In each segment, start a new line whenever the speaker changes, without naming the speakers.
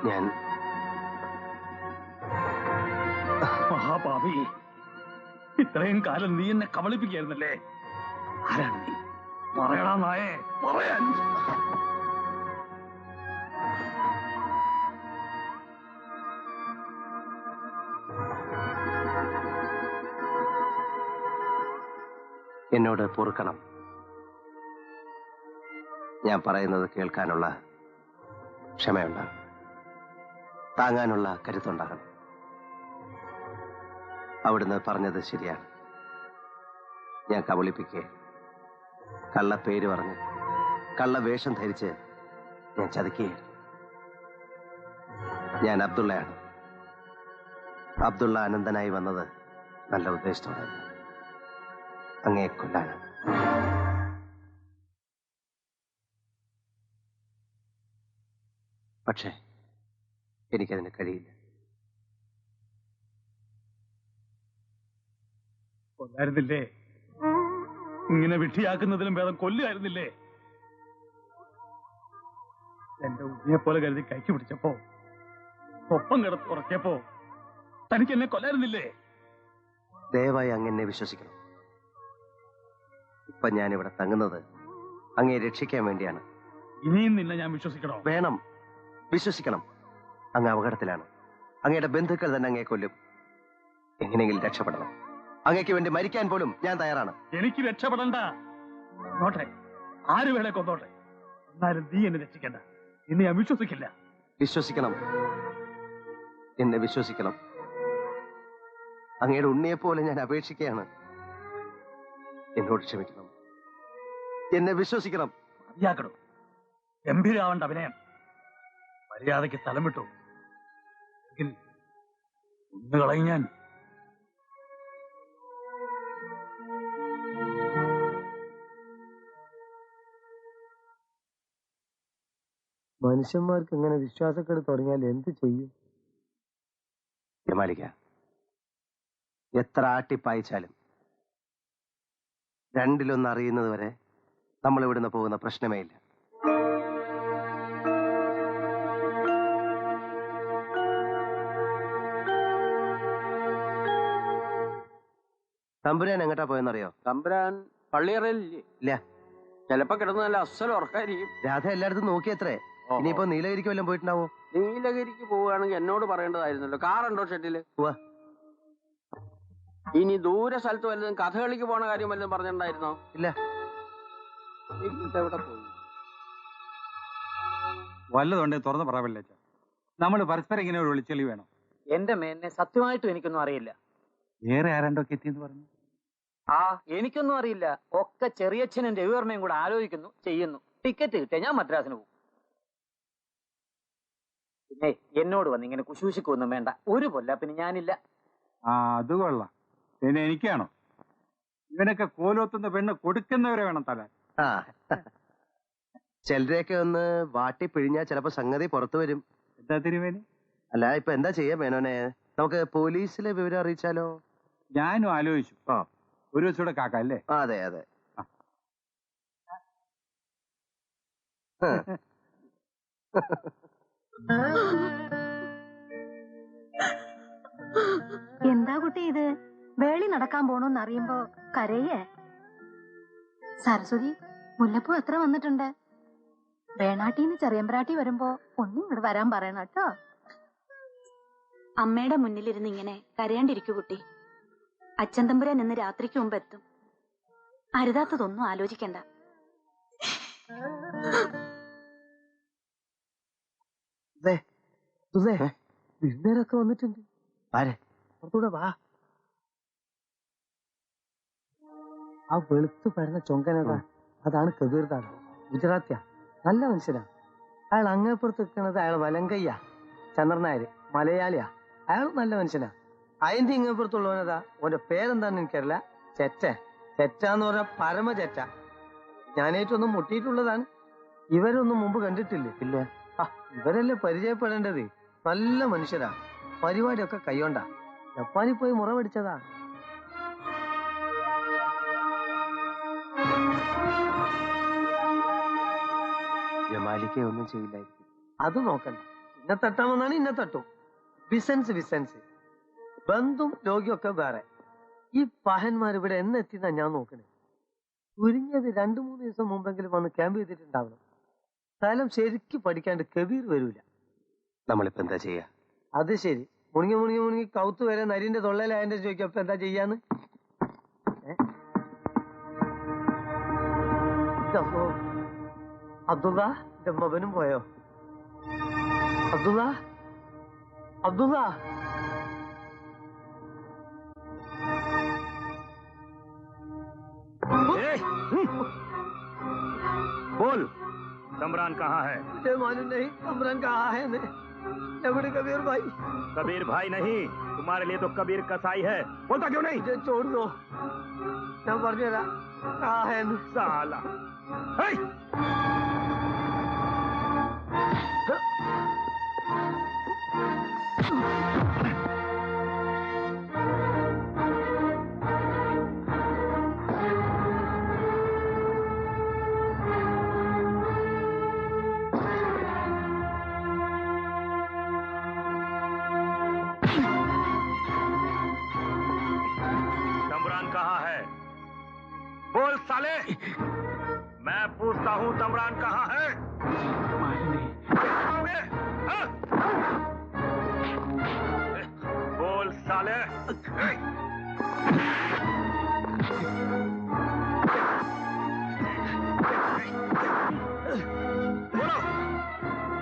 ഞാൻ
മഹാപാപി, ഇത്രയും കാലം നീ എന്നെ കബളിപ്പിക്കായിരുന്നല്ലേ? ആരാണ് നീ? പറയടാ നായേ, പറയാൻ.
എന്നോട് പൊറുക്കണം. ഞാൻ പറയുന്നത് കേൾക്കാനുള്ള ക്ഷമയുണ്ടാകും, താങ്ങാനുള്ള കരുത്തുണ്ടാകണം. അവിടുന്ന് പറഞ്ഞത് ശരിയാണ്. ഞാൻ കബളിപ്പിക്കേ, കള്ള പേര് പറഞ്ഞ് കള്ള വേഷം ധരിച്ച് ഞാൻ ചതിക്കുകയായിരുന്നു. ഞാൻ അബ്ദുള്ളയാണ്. അബ്ദുള്ള അനന്തനായി വന്നത് നല്ല ഉദ്ദേശത്തോടെ, അങ്ങയെ കൊല്ലാനാണ്. പക്ഷേ എനിക്കതിന് കഴിയില്ല.
കൊല്ലായിരുന്നില്ലേ? ഇങ്ങനെ വിഡ്ഢിയാക്കുന്നതിലും ഭേദം കൊല്ലുമായിരുന്നില്ലേ? എന്റെ ഉണ്ണിയെ പോലെ കരുതി കൈക്ക് പിടിച്ചപ്പോ, ഒപ്പം കിടത്ത് ഉറക്കിയപ്പോ തനിക്ക് എന്നെ കൊല്ലായിരുന്നില്ലേ?
ദയവായി അങ്ങെന്നെ വിശ്വസിക്കണം. ഇപ്പൊ ഞാനിവിടെ തങ്ങുന്നത് അങ്ങയെ രക്ഷിക്കാൻ വേണ്ടിയാണ്.
ഇനിയും നിന്നെ ഞാൻ വിശ്വസിക്കണോ?
വേണം, വിശ്വസിക്കണം. അങ്ങ് അപകടത്തിലാണ്. അങ്ങയുടെ ബന്ധുക്കൾ തന്നെ അങ്ങയെ കൊല്ലും. എങ്ങനെയെങ്കിലും രക്ഷപ്പെടണം. അങ്ങയ്ക്ക് വേണ്ടി മരിക്കാൻ പോലും ഞാൻ തയ്യാറാണ്.
എനിക്ക് രക്ഷപ്പെടണ്ട. നോട്ടെ, ആര് വേണേ കൊന്നോട്ടെ, എന്നാലും നീ എന്നെ രക്ഷിക്കണ്ട. ഇന്ന് ഞാൻ വിശ്വസിക്കില്ല.
വിശ്വസിക്കണം, എന്നെ വിശ്വസിക്കണം. അങ്ങയുടെ ഉണ്ണിയെപ്പോലെ ഞാൻ അപേക്ഷിക്കുകയാണ്. എന്നോട് ക്ഷമിക്കണം, എന്നെ വിശ്വസിക്കണം.
മതിയാക്കണോ? ഗംഭീരാവണ്ട അഭിനയം. മര്യാദയ്ക്ക് സ്ഥലം വിട്ടു എങ്കിൽ ഒന്ന് കളയും ഞാൻ.
മനുഷ്യന്മാർക്ക് ഇങ്ങനെ വിശ്വാസക്കേട് തുടങ്ങിയാൽ എന്ത് ചെയ്യും?
ജമാലിക്ക, എത്ര ആട്ടിപ്പായിച്ചാലും രണ്ടിലൊന്ന് അറിയുന്നത് വരെ നമ്മൾ ഇവിടുന്ന് പോകുന്ന പ്രശ്നമേ ഇല്ല. തമ്പുരാൻ എങ്ങോട്ടാ പോയെന്നറിയോ?
തമ്പുരാൻ പള്ളിയറയില്ലേ?
ഇല്ല.
ചിലപ്പോ കിടന്ന് നല്ല അസ്സൽ ഉറക്കായിരിക്കും.
രാധ എല്ലായിടത്തും നോക്കിയത്രേ. ഇനിയിപ്പോ നീലഗിരിക്ക് വല്ലതും പോയിട്ടുണ്ടാവോ?
നീലഗിരിക്ക് പോവുകയാണെങ്കിൽ എന്നോട് പറയേണ്ടതായിരുന്നല്ലോ. കാറുണ്ടോ ഷെട്ടില്? ഇനി ദൂരെ സ്ഥലത്ത് വല്ലതും കഥകളിക്ക് പോണ കാര്യം വല്ലതും പറഞ്ഞിട്ടുണ്ടായിരുന്നോ?
ഇല്ല.
ഇതെവിടെ പോയി?
വല്ലതുണ്ടേ തുറന്ന് പറവില്ല. നമ്മൾ പരസ്പരം ഇങ്ങനെ ഒരു വിളിച്ചെളി വേണം.
എന്റെ മേനെ സത്യമായിട്ടും എനിക്കൊന്നും അറിയില്ല.
വേറെ ആരാണ്ടൊക്കെ എത്തിയെന്ന് പറഞ്ഞു.
എനിക്കൊന്നും അറിയില്ല. ഒക്കെ ചെറിയച്ഛനും രവിവർമ്മയും കൂടെ ആലോചിക്കുന്നു, ചെയ്യുന്നു. ടിക്കറ്റ് കിട്ടിയ ഞാൻ മദ്രാസിന് പോകും. പിന്നെ എന്നോട് വന്ന് ഇങ്ങനെ കുശൂശിക്കൊന്നും വേണ്ട. ഒരു പൊല്ലാപ്പിന് ഞാനില്ല.
അത് കൊള്ളാം. പിന്നെ എനിക്കാണോ? ഇവനൊക്കെ കോലോത്തുന്ന പെണ്ണ് കൊടുക്കുന്നവരെ വേണം തലാൻ.
ചിലരെയൊക്കെ ഒന്ന് വാട്ടി പിഴിഞ്ഞാൽ ചിലപ്പോ സംഗതി പുറത്തു വരും.
എന്താ തിരുമേനി?
അല്ല, ഇപ്പൊ എന്താ ചെയ്യാ മേനോനെ? നമുക്ക് പോലീസിലെ വിവരം അറിയിച്ചാലോ?
ഞാനും ആലോചിച്ചു. ഒരു ദിവസം കൂടെ കാക്ക അല്ലേ?
അതെ അതെ.
എന്താ കുട്ടി ഇത്? വേളി നടക്കാൻ പോണോന്ന് അറിയുമ്പോ കരയേ? സരസ്വതി, മുല്ലപ്പൂ എത്ര വന്നിട്ടുണ്ട്? വേണാട്ടീന്ന് ചെറിയമ്പ്രാട്ടി വരുമ്പോ ഒന്നും ഇവിടെ വരാൻ പറയണം കേട്ടോ.
അമ്മയുടെ മുന്നിലിരുന്ന് ഇങ്ങനെ കരയാണ്ടിരിക്കൂ കുട്ടി. അച്ഛൻ തമ്പുരാൻ ഇന്ന് രാത്രിക്ക് മുമ്പ് എത്തും. അരുതാത്തതൊന്നും ആലോചിക്കണ്ട.
പിള്ളേരൊക്കെ വന്നിട്ടുണ്ട്. പുറത്തൂടെ വാ. ആ വെളുത്ത് പരന്ന ചൊങ്കനതാ, അതാണ് കബീർ ദാദ. ഗുജറാത്തിയാ, നല്ല മനുഷ്യനാ. അയാൾ അങ്ങേപ്പുറത്ത് നിൽക്കുന്നത് അയാൾ വലങ്കയ്യ. ചന്ദ്രനായര് മലയാളിയാ. അയാൾ നല്ല മനുഷ്യനാ. അതിന്റെ ഇങ്ങേപ്പുറത്തുള്ളവനതാ, ഓന്റെ പേരെന്താന്ന് എനിക്കറിയില്ല. ചെറ്റാന്ന് പറഞ്ഞ പരമ ചെറ്റ. ഞാനേറ്റൊന്നും മുട്ടിയിട്ടുള്ളതാണ്. ഇവരൊന്നും മുമ്പ് കണ്ടിട്ടില്ലേ? ഇല്ല. ഇവരല്ലേ പരിചയപ്പെടേണ്ടത്. നല്ല മനുഷ്യരാ. പരിപാടിയൊക്കെ കൈകൊണ്ടാ. ജപ്പാനിൽ പോയി മുറ പിടിച്ചതാ.
ജമാലിക്ക ഒന്നും ചെയ്യില്ലായിരിക്കും.
അത് നോക്കണ്ട. ഇന്നെ തട്ടാൻ വന്നാണ് ഇന്നെ തട്ടും. ബിസൻസ് ബന്ധും രോഗിയൊക്കെ വേറെ. ഈ പഹന്മാർ ഇവിടെ എന്നെത്തിന്നാ ഞാൻ നോക്കണേ. ചുരുങ്ങിയത് 2-3 ദിവസം മുമ്പെങ്കിലും വന്ന് ക്യാമ്പ് ചെയ്തിട്ടുണ്ടാവണം. സ്ഥലം ശരിക്കും പഠിക്കാണ്ട് കബീർ വരൂല.
നമ്മളിപ്പോ എന്താ ചെയ്യാ?
അത് ശരി, മുണുങ്ങി കൗത്ത് വരെ നരിന്റെ തൊള്ളയിലായതിന്റെ ചോദിക്കാം അപ്പൊ എന്താ ചെയ്യാന്ന്. അബ്ദുള്ള എന്റെ മകനും പോയോ? അബ്ദുള്ള
बोल कमरान कहाँ है?
मुझे मालूम नहीं कमरान कहाँ है। बड़े कबीर भाई।
कबीर भाई नहीं, तुम्हारे लिए तो कबीर कसाई है। बोलता क्यों नहीं?
मुझे छोड़ दो, मैं मर गया। कहाँ है
साला? बोल साले, मैं पूछता हूँ तमरान कहाँ है? बोल साले।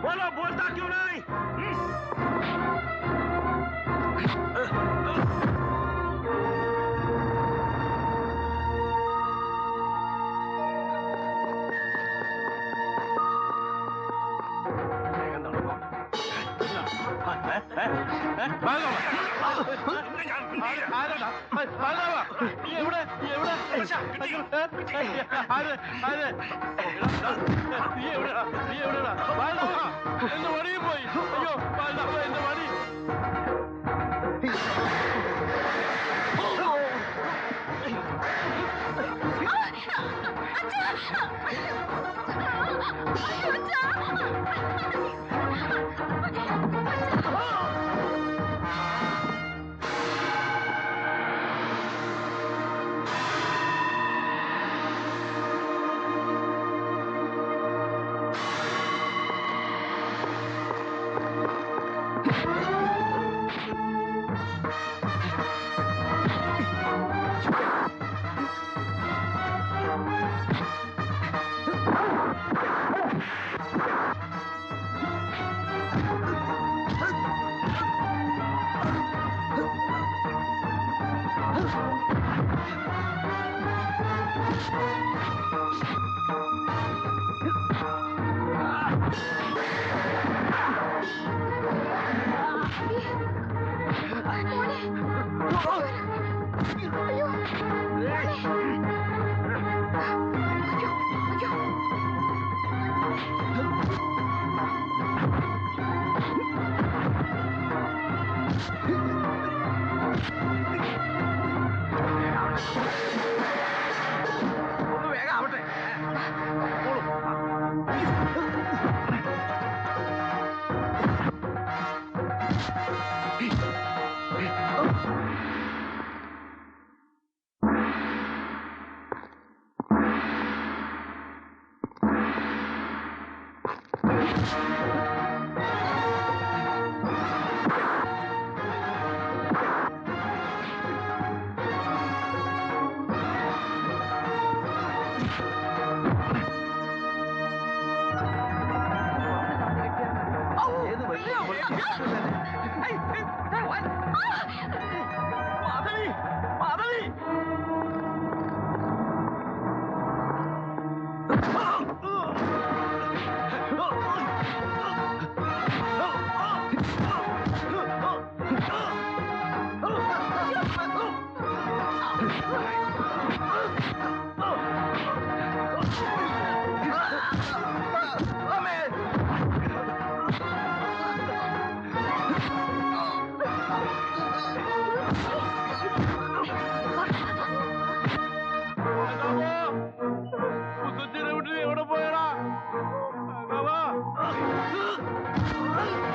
बोलो बोलता क्यों नहीं?
Oh!